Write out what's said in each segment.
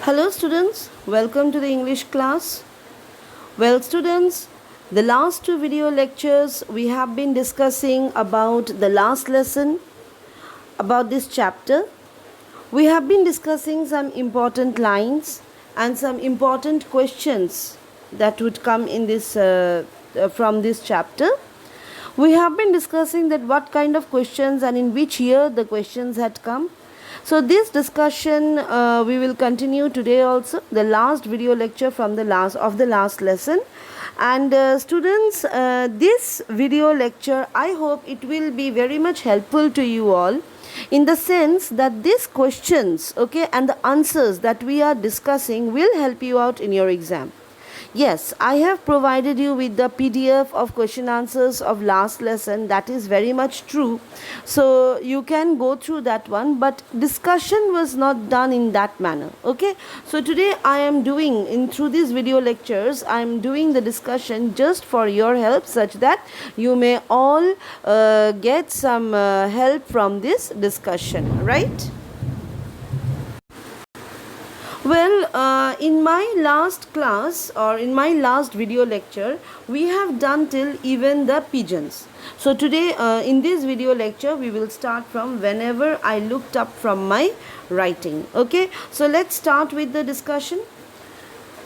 Hello students, welcome to the English class. Well students, the last two video lectures we have been discussing about the last lesson about this chapter. We have been discussing some important lines and some important questions that would come in this from this chapter. We have been discussing that what kind of questions and in which year the questions had come. So this discussion we will continue today also, the last video lecture from the last lesson. And students, this video lecture, I hope it will be very much helpful to you all, in the sense that these questions, okay, and the answers that we are discussing will help you out in your exam. Yes, I have provided you with the PDF of question answers of last lesson. That is very much true. So you can go through that one, but discussion was not done in that manner. Okay. So today I am doing through these video lectures, I am doing the discussion just for your help, such that you may all get some help from this discussion, right? Well, in my last class or in my last video lecture, we have done till even the pigeons. So today in this video lecture, we will start from whenever I looked up from my writing. Okay, so let's start with the discussion.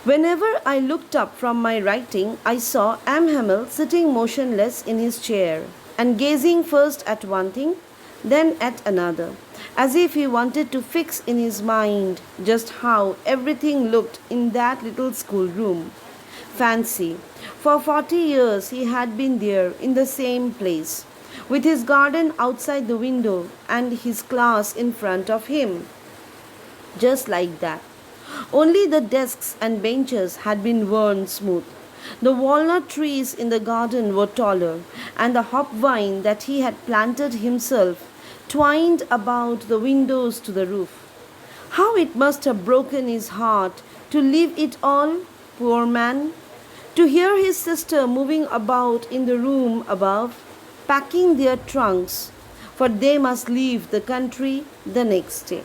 Whenever I looked up from my writing, I saw M. Hamel sitting motionless in his chair and gazing first at one thing, then at another, as if he wanted to fix in his mind just how everything looked in that little schoolroom. Fancy, for 40 years he had been there in the same place, with his garden outside the window and his class in front of him. Just like that. Only the desks and benches had been worn smooth. The walnut trees in the garden were taller, and the hop vine that he had planted himself twined about the windows to the roof. How it must have broken his heart to leave it all, poor man, to hear his sister moving about in the room above, packing their trunks, for they must leave the country the next day.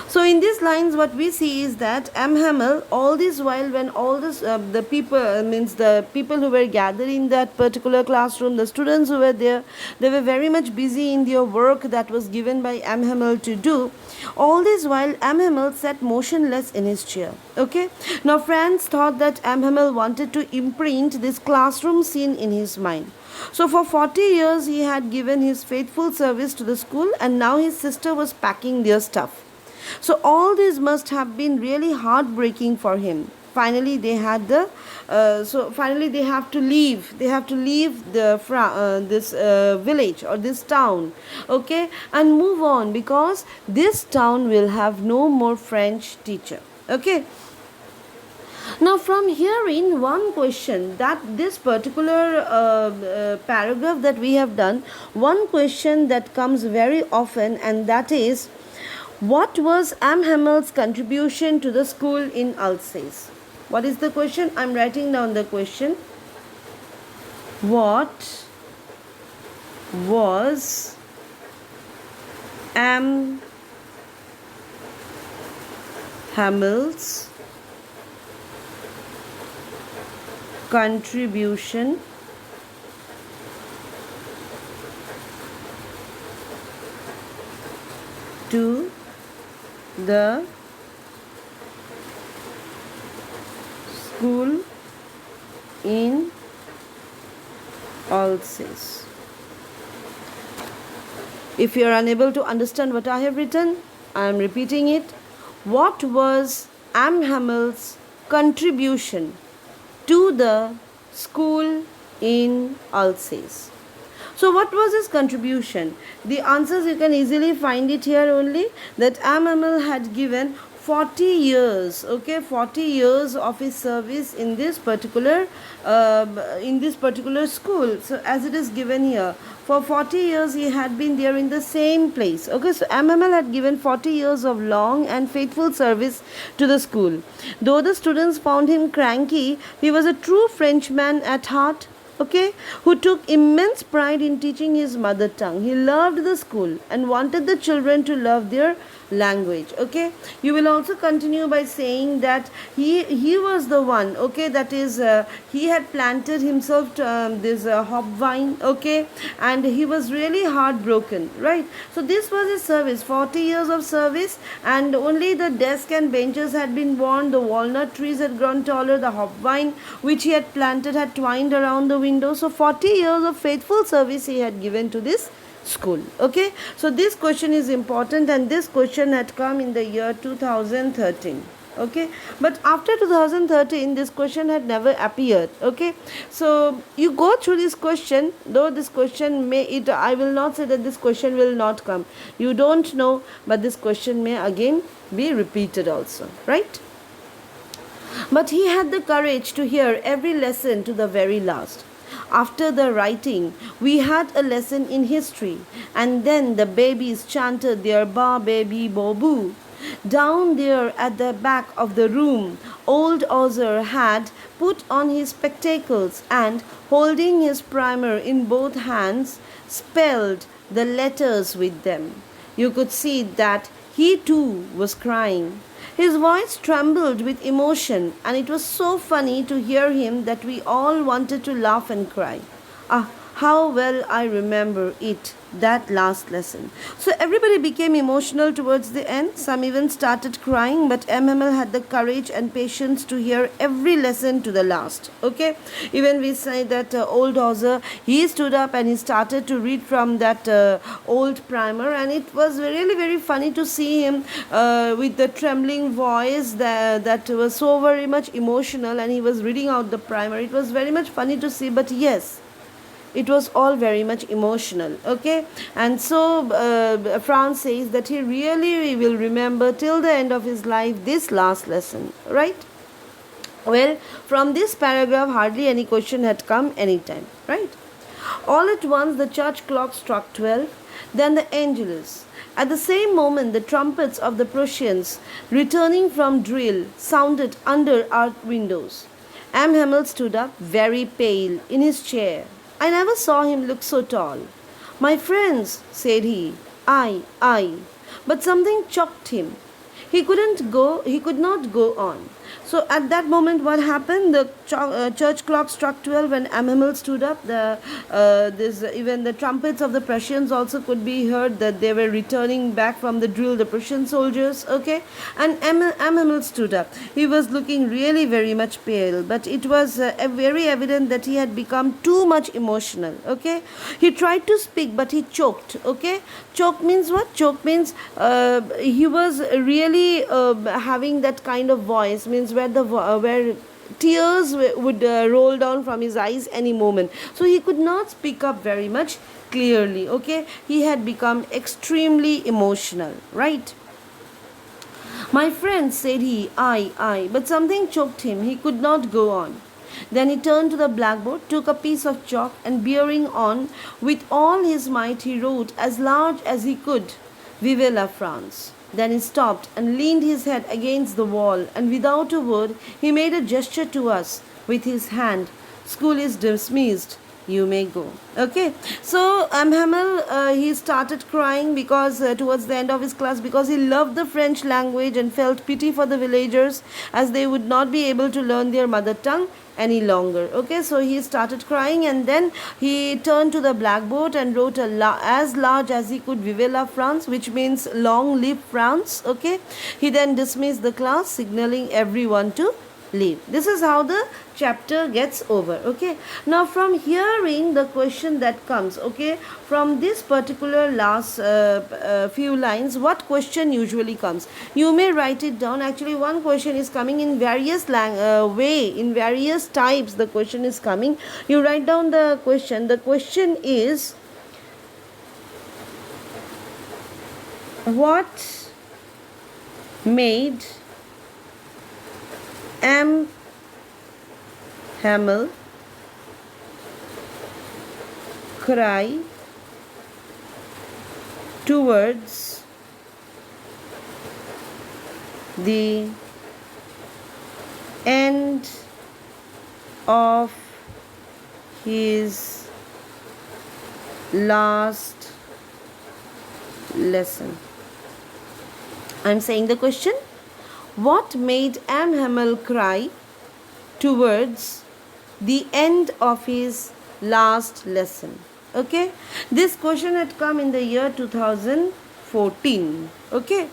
So in these lines, what we see is that M. Hamel, all this while, when all this the people means the people who were gathered in that particular classroom, the students who were there, they were very much busy in their work that was given by M. Hamel to do. All this while, M. Hamel sat motionless in his chair. Okay. Now, Franz thought that M. Hamel wanted to imprint this classroom scene in his mind. So for 40 years, he had given his faithful service to the school, and now his sister was packing their stuff. So all this must have been really heartbreaking for him. Finally, they had the finally they have to leave. They have to leave the this village or this town, okay, and move on, because this town will have no more French teacher. Okay. Now, from hearing one question, that this particular paragraph that we have done, one question that comes very often, and that is, what was M. Hamel's contribution to the school in Alsace? What is the question? I am writing down the question. What was M. Hamel's contribution to the school in Alsace? If you are unable to understand what I have written, I am repeating it. What was M. Hamel's contribution to the school in Alsace? So what was his contribution? The answers you can easily find it here only, that M. Hamel had given 40 years, okay, 40 years of his service in this particular school. So as it is given here, for 40 years he had been there in the same place. Okay, so M. Hamel had given 40 years of long and faithful service to the school. Though the students found him cranky, he was a true Frenchman at heart. Okay, who took immense pride in teaching his mother tongue. He loved the school and wanted the children to love their language. Okay, you will also continue by saying that he was the one, okay, that is he had planted himself this hop vine, okay, and he was really heartbroken, right? So this was his service, 40 years of service, and only the desk and benches had been worn, the walnut trees had grown taller, the hop vine which he had planted had twined around the window. So 40 years of faithful service he had given to this school. Okay, so this question is important, and this question had come in the year 2013. Okay, but after 2013 this question had never appeared. Okay, so you go through this question, though this question may, it I will not say that this question will not come, you don't know, but this question may again be repeated also, right? But he had the courage to hear every lesson to the very last. After the writing, we had a lesson in history, and then the babies chanted their Ba Baby Bo Boo. Down there at the back of the room, old Ozer had put on his spectacles and, holding his primer in both hands, spelled the letters with them. You could see that he too was crying. His voice trembled with emotion, and it was so funny to hear him that we all wanted to laugh and cry. Ah, how well I remember it, that last lesson. So everybody became emotional towards the end. Some even started crying, but M. Hamel had the courage and patience to hear every lesson to the last. Okay, even we say that old Ozer, he stood up and he started to read from that old primer, and it was really very funny to see him with the trembling voice that was so very much emotional, and he was reading out the primer. It was very much funny to see, but yes, it was all very much emotional. Okay, and so Franz says that he really will remember till the end of his life this last lesson, right? Well, from this paragraph hardly any question had come anytime, right? All at once the church clock struck 12, then the Angelus. At the same moment the trumpets of the Prussians returning from drill sounded under our windows. M. Hamel stood up, very pale, in his chair. I never saw him look so tall. My friends, said he, I. But something choked him. He could not go on. So at that moment, what happened? The church clock struck 12 when M. Hamel stood up. Even the trumpets of the Prussians also could be heard, that they were returning back from the drill, the Prussian soldiers. Okay, and M. Hamel stood up. He was looking really very much pale, but it was very evident that he had become too much emotional. Okay, he tried to speak, but he choked. Okay, choke means what? Choke means he was really having that kind of voice, means where tears would roll down from his eyes any moment. So he could not speak up very much clearly. Okay, he had become extremely emotional, right? My friend, said he, I. But something choked him. He could not go on. Then he turned to the blackboard, took a piece of chalk, and bearing on with all his might, he wrote as large as he could, Vive la France. Then he stopped and leaned his head against the wall, and without a word he made a gesture to us with his hand. School is dismissed. You may go. Okay, so M. Hamel, he started crying because towards the end of his class, because he loved the French language and felt pity for the villagers as they would not be able to learn their mother tongue any longer. Okay, so he started crying, and then he turned to the blackboard and wrote as large as he could, Vive la France, which means long live France. Okay, he then dismissed the class, signaling everyone to leave. This is how the chapter gets over. Okay, now from hearing the question that comes, okay, from this particular last few lines, what question usually comes? You may write it down. Actually, one question is coming in various way, in various types the question is coming. You write down the question. The question is, what made M. Hamel cry towards the end of his last lesson? I'm saying the question. What made M. Hamel cry towards the end of his last lesson? Okay, this question had come in the year 2014. Okay,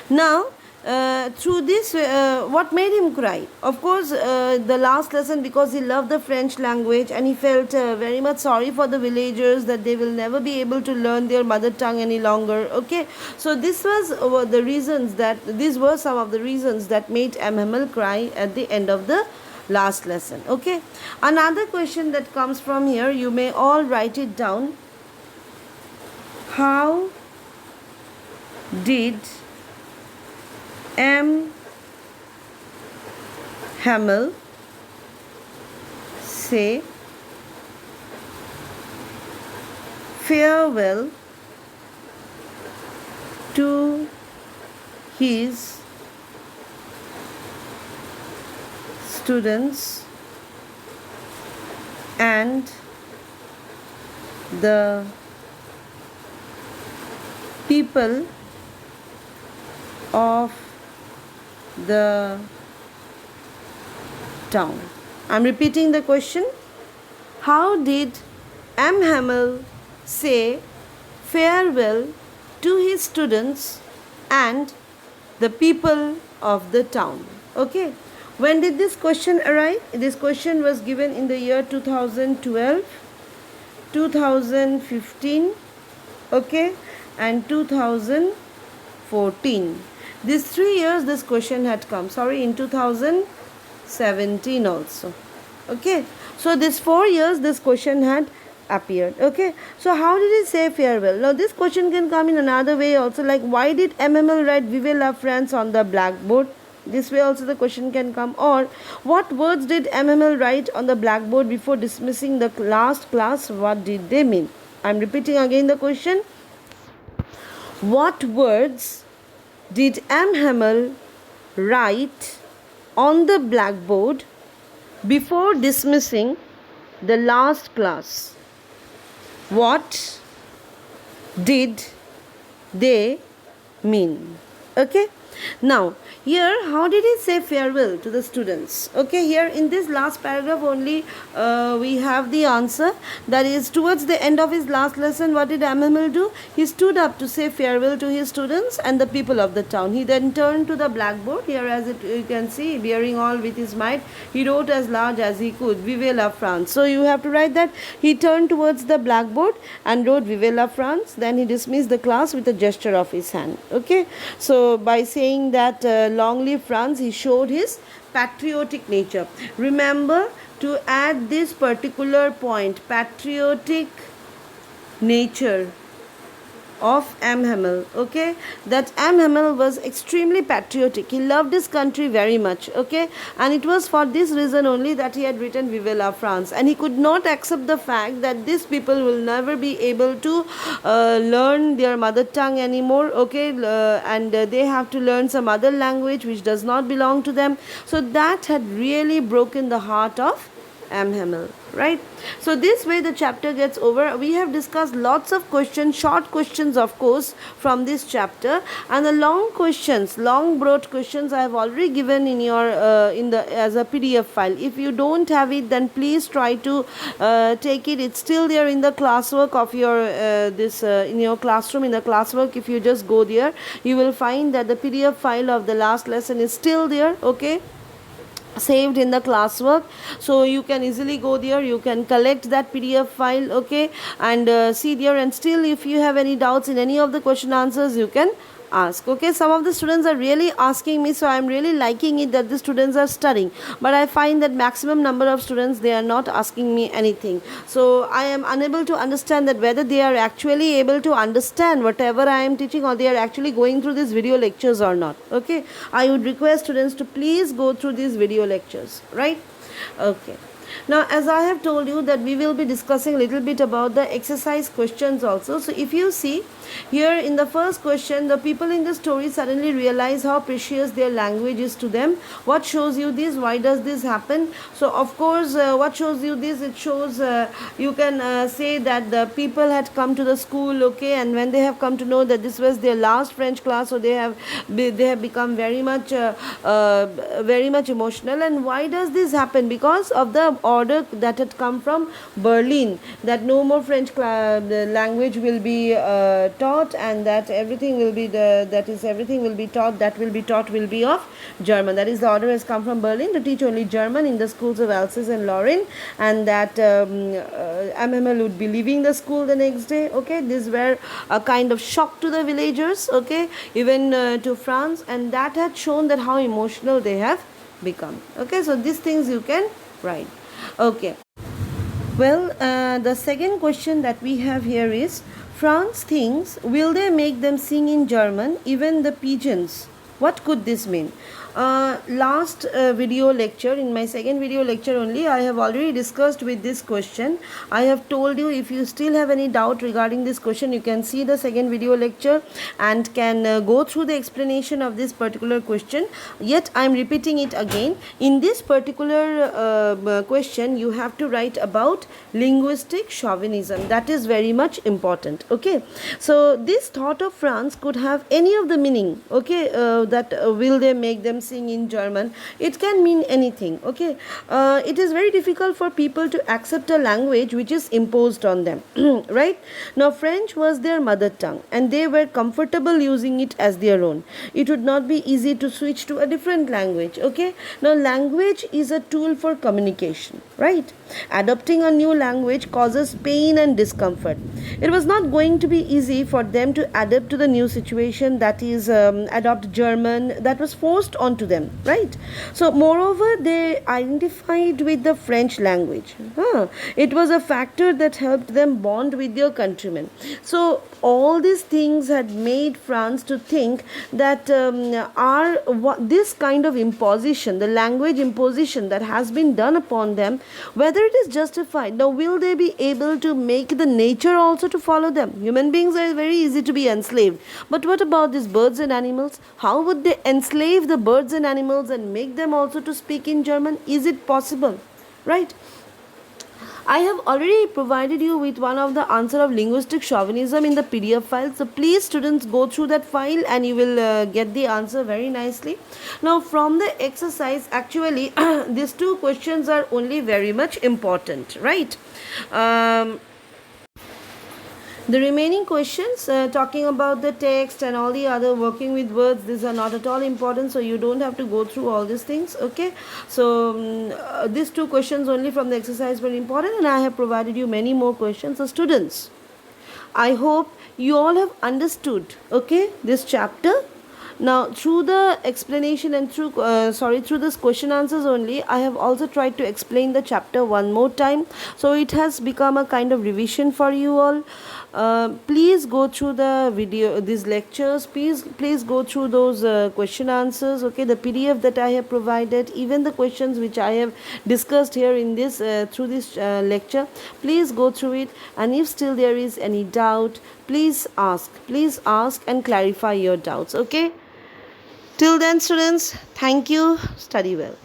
now through this, what made him cry? Of course, the last lesson, because he loved the French language and he felt very much sorry for the villagers that they will never be able to learn their mother tongue any longer. Okay, so this was the reasons that these were some of the reasons that made M. Hamel cry at the end of the last lesson. Okay, another question that comes from here, you may all write it down. How did M. Hamel say farewell to his students and the people of the town? I'm repeating the question. How did M. Hamel say farewell to his students and the people of the town? Okay, when did this question arrive? This question was given in the year 2012, 2015, okay, and 2014. These 3 years this question had come. Sorry, in 2017 also. Okay, so this 4 years this question had appeared. Okay, so how did he say farewell? Now this question can come in another way also, like why did M. Hamel write "Vive la France" on the blackboard? This way also the question can come. Or what words did M. Hamel write on the blackboard before dismissing the last class? What did they mean? I'm repeating again the question. What words did M. Hamel write on the blackboard before dismissing the last class? What did they mean? Okay, now here how did he say farewell to the students? Okay, here in this last paragraph only we have the answer. That is, towards the end of his last lesson, what did M. Hamel do? He stood up to say farewell to his students and the people of the town. He then turned to the blackboard. Here, as you can see, bearing all with his might, he wrote as large as he could, "Vive la France." So you have to write that he turned towards the blackboard and wrote "Vive la France." Then he dismissed the class with a gesture of his hand. Okay, so by saying that "Long live France," he showed his patriotic nature. Remember to add this particular point, patriotic nature of M. Hamel. Okay, that M. Hamel was extremely patriotic. He loved his country very much. Okay, and it was for this reason only that he had written "Vive la France," and he could not accept the fact that these people will never be able to learn their mother tongue anymore. Okay, and they have to learn some other language which does not belong to them. So that had really broken the heart of M. Hamel, right? So this way the chapter gets over. We have discussed lots of questions, short questions of course from this chapter, and the long questions, long broad questions I have already given in your as a PDF file. If you don't have it, then please try to take it. It's still there in the classwork of your in your classroom. In the classwork, if you just go there, you will find that the PDF file of the last lesson is still there. Okay, saved in the classwork, so you can easily go there, you can collect that PDF file. Okay, and see there, and still if you have any doubts in any of the question answers, you can ask. Okay, some of the students are really asking me, so I am really liking it that the students are studying, but I find that maximum number of students, they are not asking me anything. So I am unable to understand that whether they are actually able to understand whatever I am teaching, or they are actually going through these video lectures or not. Okay, I would request students to please go through these video lectures, right? Okay, now as I have told you that we will be discussing a little bit about the exercise questions also. So if you see, Here in the first question, the people in the story suddenly realize how precious their language is to them. What shows you this? Why does this happen? So of course, what shows you this? It shows you can say that the people had come to the school, okay, and when they have come to know that this was their last French class, so they have become very much emotional. And why does this happen? Because of the order that had come from Berlin, that no more French the language will be taught, and that everything will be everything will be taught that will be taught will be of German. That is, the order has come from Berlin to teach only German in the schools of Alsace and Lorraine, and that MML would be leaving the school the next day. Okay, these were a kind of shock to the villagers, okay, even to France, and that had shown that how emotional they have become. Okay, so these things you can write. Okay. Well, the second question that we have here is, France thinks, will they make them sing in German, even the pigeons? What could this mean? Last video lecture, in my second video lecture only, I have already discussed with this question. I have told you, if you still have any doubt regarding this question, you can see the second video lecture and can go through the explanation of this particular question. Yet I am repeating it again. In this particular question, you have to write about linguistic chauvinism. That is very much important. Okay, so this thought of France could have any of the meaning. Okay, that will they make them sing in German? It can mean anything. Okay, it is very difficult for people to accept a language which is imposed on them. Right now, French was their mother tongue and they were comfortable using it as their own. It would not be easy to switch to a different language. Okay, now language is a tool for communication, right? Adopting a new language causes pain and discomfort. It was not going to be easy for them to adapt to the new situation, that is, adopt German, that was forced onto them, right? So moreover, they identified with the French language. It was a factor that helped them bond with their countrymen. So all these things had made France to think that this kind of imposition, the language imposition that has been done upon them, whether it is justified. Now, will they be able to make the nature also to follow them? Human beings are very easy to be enslaved. But what about these birds and animals? How would they enslave the birds and animals and make them also to speak in German? Is it possible? Right? I have already provided you with one of the answer of linguistic chauvinism in the PDF file. So please, students, go through that file and you will get the answer very nicely. Now, from the exercise, actually, these two questions are only very much important, right? The remaining questions talking about the text and all the other working with words, these are not at all important, so you don't have to go through all these things. Okay, so these two questions only from the exercise were important, and I have provided you many more questions. So students, I hope you all have understood, okay, this chapter. Now, through the explanation and through this question answers only, I have also tried to explain the chapter one more time. So it has become a kind of revision for you all. Please go through the video, these lectures. Please go through those question answers. Okay, the PDF that I have provided, even the questions which I have discussed here in this through this lecture. Please go through it, and if still there is any doubt, please ask and clarify your doubts. Okay. Till then, students, thank you. Study well.